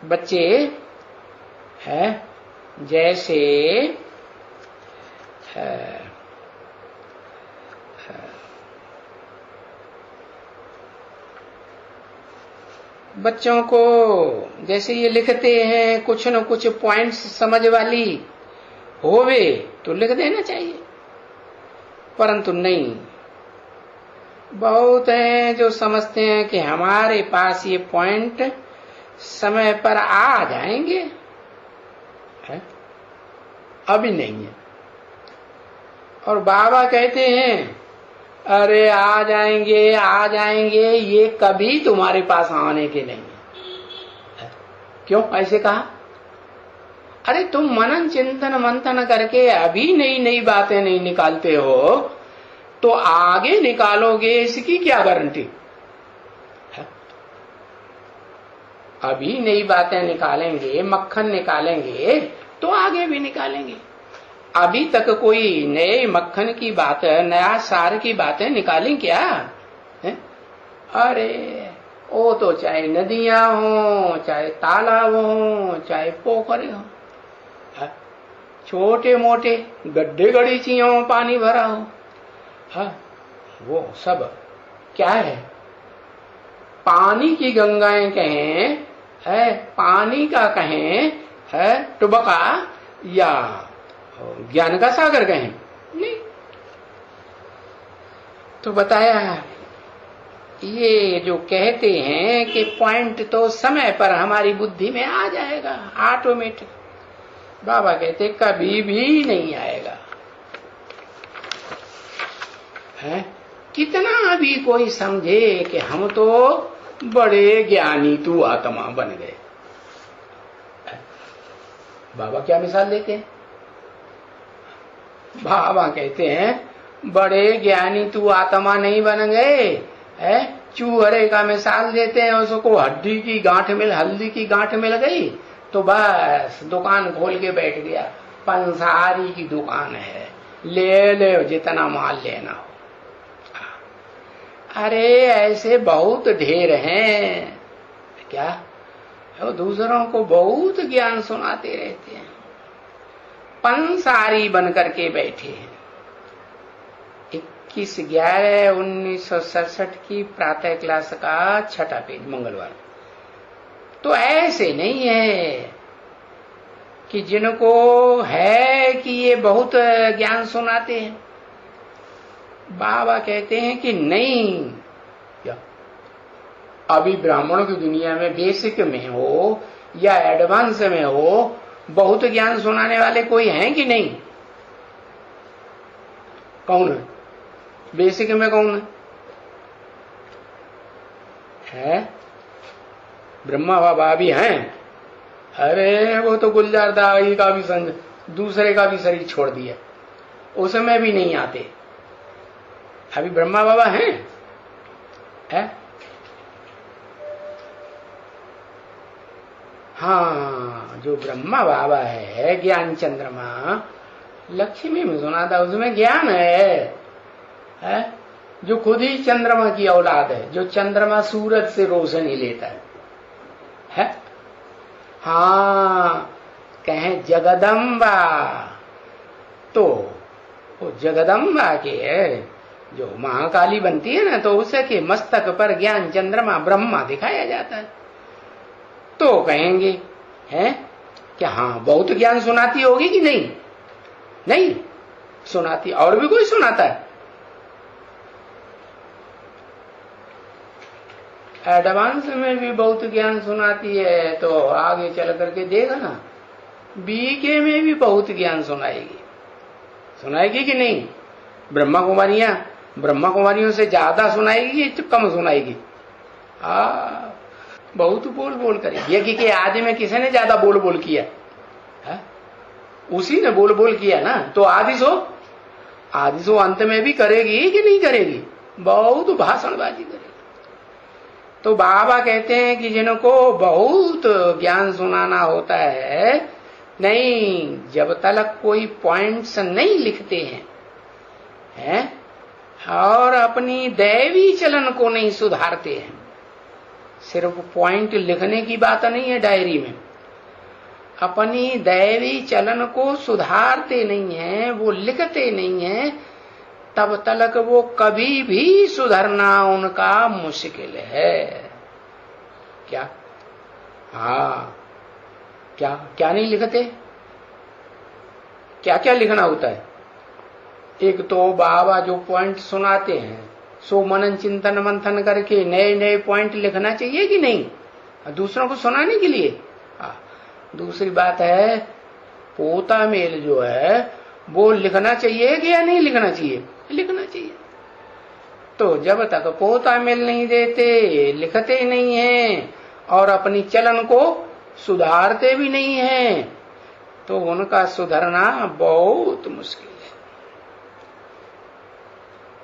बच्चे है जैसे बच्चों को जैसे ये लिखते हैं कुछ न कुछ पॉइंट्स समझ वाली होवे तो लिख देना चाहिए, परंतु नहीं। बहुत हैं जो समझते हैं कि हमारे पास ये पॉइंट समय पर आ जाएंगे, है? अभी नहीं है। और बाबा कहते हैं अरे आ जाएंगे आ जाएंगे, ये कभी तुम्हारे पास आने के नहीं है। क्यों ऐसे कहा? अरे तुम मनन चिंतन मंथन करके अभी नई नई बातें नहीं निकालते हो तो आगे निकालोगे इसकी क्या गारंटी है? अभी नई बातें निकालेंगे, मक्खन निकालेंगे तो आगे भी निकालेंगे। अभी तक कोई नए मक्खन की बात, नया सार की बातें निकाली क्या है? अरे वो तो चाहे नदियां हो, चाहे तालाब हो, चाहे पोखरे हो, छोटे मोटे गड्ढे गड़ीची हो, पानी भरा हो, वो सब क्या है? पानी की गंगाएं कहें, है पानी का कहें, है टुबका, या ज्ञान का सागर कहें, नहीं। तो बताया ये जो कहते हैं कि पॉइंट तो समय पर हमारी बुद्धि में आ जाएगा ऑटोमेटिक, बाबा कहते कभी भी नहीं आएगा। है कितना भी कोई समझे कि हम तो बड़े ज्ञानी तू आत्मा बन गए, बाबा क्या मिसाल देते हैं? बाबा कहते हैं बड़े ज्ञानी तू आत्मा नहीं बन गए, है चूहरे का मिसाल देते हैं, उसको हड्डी की गांठ मिल, हल्दी की गांठ मिल गई तो बस दुकान खोल के बैठ गया, पंसारी की दुकान है, ले ले जितना माल लेना हो। अरे ऐसे बहुत ढेर हैं क्या, वो दूसरों को बहुत ज्ञान सुनाते रहते हैं, पंसारी बन करके बैठे हैं। 21/11/1967 की प्रातः क्लास का 6ठा पेज मंगलवार। तो ऐसे नहीं है कि जिनको है कि ये बहुत ज्ञान सुनाते हैं। बाबा कहते हैं कि नहीं, क्या अभी ब्राह्मणों की दुनिया में बेसिक में हो या एडवांस में हो बहुत ज्ञान सुनाने वाले कोई हैं कि नहीं? कौन है बेसिक में? कौन है? ब्रह्मा बाबा भी हैं। अरे वो तो गुलजार दाई का भी दूसरे का भी शरीर छोड़ दिया, उसमें भी नहीं आते। अभी ब्रह्मा बाबा हैं है? हाँ, जो ब्रह्मा बाबा है ज्ञान चंद्रमा, लक्ष्मी में सुना था उसमें ज्ञान है? जो खुद ही चंद्रमा की औलाद है, जो चंद्रमा सूरज से रोशनी लेता है? हाँ, कहें जगदम्बा, तो वो जगदम्बा के जो महाकाली बनती है ना, तो उसे के मस्तक पर ज्ञान चंद्रमा ब्रह्मा दिखाया जाता है। तो कहेंगे हैं क्या हाँ बहुत ज्ञान सुनाती होगी कि नहीं? नहीं सुनाती। और भी कोई सुनाता है? एडवांस में भी बहुत ज्ञान सुनाती है, तो आगे चल करके देखा ना, बीके में भी बहुत ज्ञान सुनाएगी। सुनाएगी कि नहीं? ब्रह्मा कुमारियों से ज्यादा सुनाएगी तो कम सुनाएगी? बहुत बोल बोल करेगी। यज्ञ के आदि में किसी ने ज्यादा बोल बोल किया है? उसी ने बोल बोल किया ना। तो आदि सो अंत में भी करेगी कि नहीं करेगी? बहुत भाषणबाजी करेगी। तो बाबा कहते हैं कि जिनको बहुत ज्ञान सुनाना होता है, नहीं, जब तक कोई पॉइंट्स नहीं लिखते हैं और अपनी दैवी चलन को नहीं सुधारते हैं, सिर्फ पॉइंट लिखने की बात नहीं है डायरी में। अपनी दैवी चलन को सुधारते नहीं है, वो लिखते नहीं है, तब तक वो कभी भी सुधरना उनका मुश्किल है। क्या? हाँ, क्या क्या नहीं लिखते? क्या क्या लिखना होता है? एक तो बाबा जो पॉइंट सुनाते हैं सो मनन चिंतन मंथन करके नए नए पॉइंट लिखना चाहिए कि नहीं, दूसरों को सुनाने के लिए। दूसरी बात है, पोता मेल जो है वो लिखना चाहिए कि या नहीं लिखना चाहिए? लिखना चाहिए। तो जब तक पोता मेल नहीं देते, लिखते नहीं हैं और अपनी चलन को सुधारते भी नहीं हैं, तो उनका सुधरना बहुत मुश्किल है।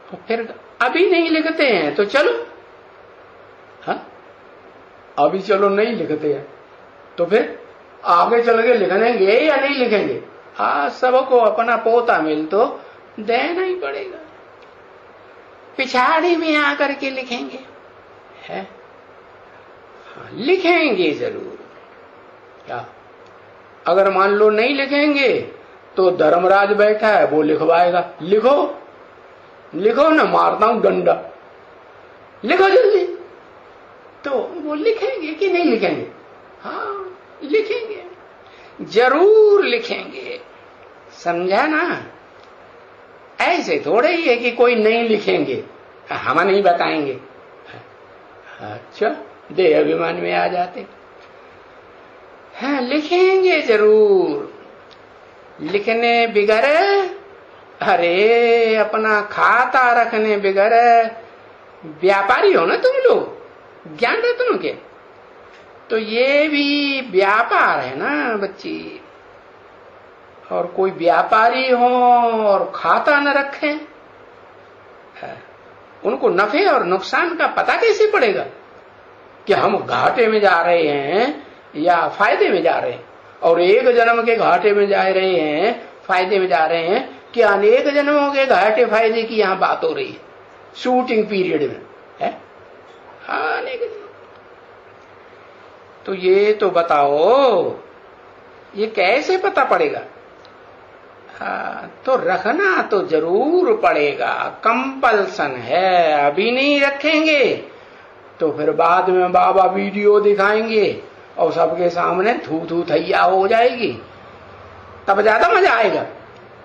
तो फिर अभी नहीं लिखते हैं तो चलो, हाँ अभी चलो नहीं लिखते हैं तो फिर आगे चल के लिखेंगे या नहीं लिखेंगे? सबको अपना पोता मिल तो देना ही पड़ेगा। पिछाड़ी में आकर के लिखेंगे, है? लिखेंगे जरूर। क्या? अगर मान लो नहीं लिखेंगे तो धर्मराज बैठा है वो लिखवाएगा। लिखो लिखो ना, मारता हूं डंडा, लिखो जल्दी। तो वो लिखेंगे कि नहीं लिखेंगे? हाँ लिखेंगे, जरूर लिखेंगे। समझा ना? ऐसे थोड़े ही है कि कोई नहीं लिखेंगे, हम नहीं बताएंगे। अच्छा, देह अभिमान में आ जाते। हाँ लिखेंगे जरूर। लिखने बिगर, अरे अपना खाता रखने बिगर व्यापारी हो ना तुम लोग, ज्ञान रत्नों के। तो ये भी व्यापार है ना बच्ची। और कोई व्यापारी हो और खाता न रखें, उनको नफे और नुकसान का पता कैसे पड़ेगा कि हम घाटे में जा रहे हैं या फायदे में जा रहे हैं? और एक जन्म के घाटे में जा रहे हैं, फायदे में जा रहे हैं, कि अनेक जन्मों के घाटे फायदे की यहां बात हो रही है शूटिंग पीरियड में, है? अनेक जन्म। तो ये तो बताओ, ये कैसे पता पड़ेगा? तो रखना तो जरूर पड़ेगा, कंपल्सन है। अभी नहीं रखेंगे तो फिर बाद में बाबा वीडियो दिखाएंगे और सबके सामने थू थू थैया हो जाएगी, तब ज्यादा मजा आएगा,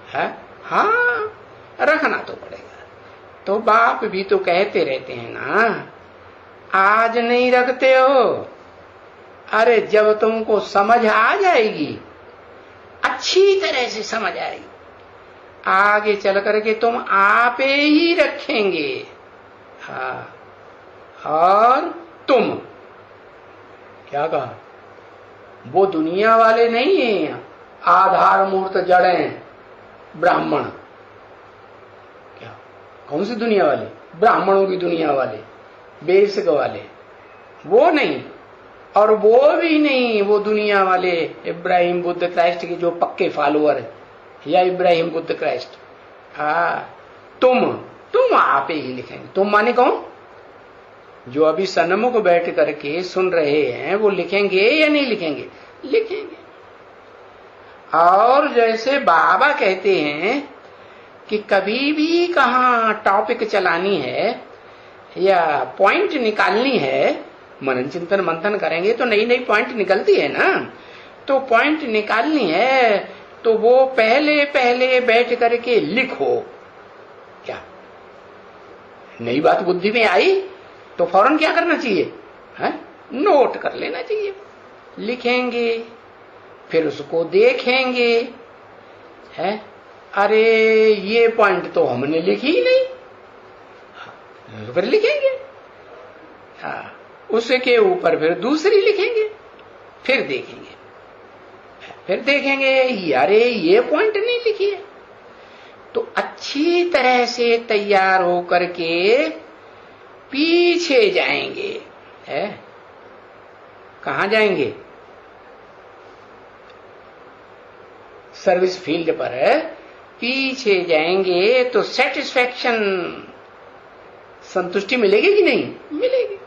है? हाँ रखना तो पड़ेगा। तो बाप भी तो कहते रहते हैं ना, आज नहीं रखते हो, अरे जब तुमको समझ आ जाएगी, अच्छी तरह से समझ आएगी, आगे चल करके तुम आपे ही रखेंगे। हाँ, और तुम क्या कहा? वो दुनिया वाले नहीं है, आधार मूर्त जड़ें ब्राह्मण। क्या? कौन सी दुनिया वाले? ब्राह्मणों की दुनिया वाले, बेसिक वाले, वो नहीं। और वो भी नहीं वो दुनिया वाले इब्राहिम बुद्ध क्राइस्ट के जो पक्के फॉलोअर है, या इब्राहिम बुद्ध क्राइस्ट। तुम आप ही लिखेंगे। तुम माने कौन? जो अभी सन्मुख बैठ करके सुन रहे हैं वो लिखेंगे या नहीं लिखेंगे? लिखेंगे। और जैसे बाबा कहते हैं कि कभी भी कहाँ टॉपिक चलानी है या पॉइंट निकालनी है, मनन चिंतन मंथन करेंगे तो नई नई पॉइंट निकलती है ना। तो पॉइंट निकालनी है तो वो पहले पहले बैठ करके लिखो। क्या नई बात बुद्धि में आई तो फौरन क्या करना चाहिए? है? नोट कर लेना चाहिए। लिखेंगे, फिर उसको देखेंगे, है? अरे ये पॉइंट तो हमने लिखी ही नहीं, तो फिर लिखेंगे। हाँ, उसके ऊपर फिर दूसरी लिखेंगे, फिर देखेंगे, अरे ये पॉइंट नहीं लिखी है। तो अच्छी तरह से तैयार होकर के पीछे जाएंगे, है? कहां जाएंगे? सर्विस फील्ड पर है, पीछे जाएंगे तो सेटिस्फैक्शन, संतुष्टि मिलेगी कि नहीं? मिलेगी।